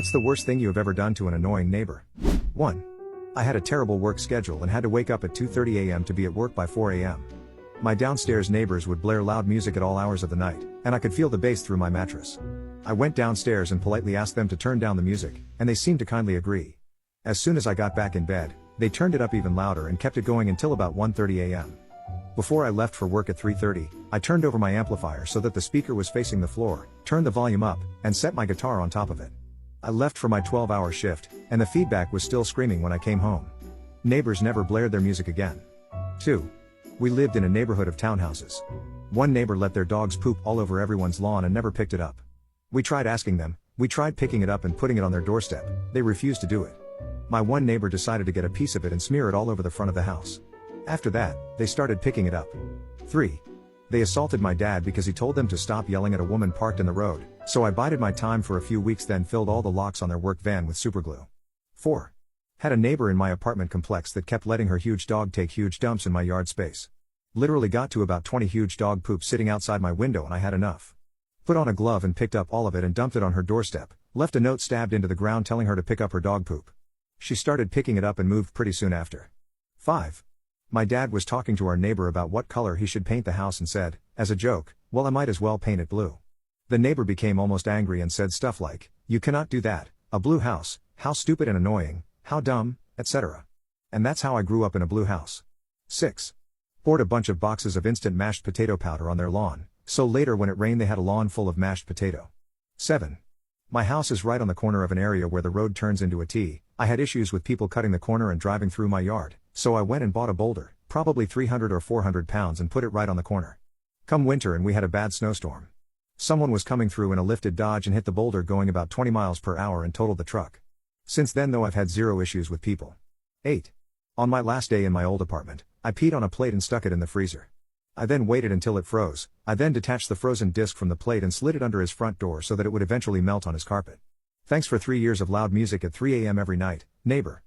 What's the worst thing you have ever done to an annoying neighbor? 1. I had a terrible work schedule and had to wake up at 2:30 a.m. to be at work by 4 a.m. My downstairs neighbors would blare loud music at all hours of the night, and I could feel the bass through my mattress. I went downstairs and politely asked them to turn down the music, and they seemed to kindly agree. As soon as I got back in bed, they turned it up even louder and kept it going until about 1:30 a.m. Before I left for work at 3:30, I turned over my amplifier so that the speaker was facing the floor, turned the volume up, and set my guitar on top of it. I left for my 12-hour shift, and the feedback was still screaming when I came home. Neighbors never blared their music again. 2. We lived in a neighborhood of townhouses. One neighbor let their dogs poop all over everyone's lawn and never picked it up. We tried asking them, we tried picking it up and putting it on their doorstep, they refused to do it. My one neighbor decided to get a piece of it and smear it all over the front of the house. After that, they started picking it up. 3. They assaulted my dad because he told them to stop yelling at a woman parked in the road, so I bided my time for a few weeks, then filled all the locks on their work van with superglue. 4. Had a neighbor in my apartment complex that kept letting her huge dog take huge dumps in my yard space. Literally got to about 20 huge dog poops sitting outside my window and I had enough. Put on a glove and picked up all of it and dumped it on her doorstep, left a note stabbed into the ground telling her to pick up her dog poop. She started picking it up and moved pretty soon after. 5. My dad was talking to our neighbor about what color he should paint the house and said, as a joke, well, I might as well paint it blue. The neighbor became almost angry and said stuff like, you cannot do that, a blue house, how stupid and annoying, how dumb, etc. And that's how I grew up in a blue house. 6. Poured a bunch of boxes of instant mashed potato powder on their lawn, so later when it rained they had a lawn full of mashed potato. 7. My house is right on the corner of an area where the road turns into a T. I had issues with people cutting the corner and driving through my yard, so I went and bought a boulder, probably 300 or 400 pounds, and put it right on the corner. Come winter and we had a bad snowstorm. Someone was coming through in a lifted Dodge and hit the boulder going about 20 miles per hour and totaled the truck. Since then though I've had zero issues with people. 8. On my last day in my old apartment, I peed on a plate and stuck it in the freezer. I then waited until it froze. I then detached the frozen disc from the plate and slid it under his front door so that it would eventually melt on his carpet. Thanks for 3 years of loud music at 3 a.m. every night, neighbor.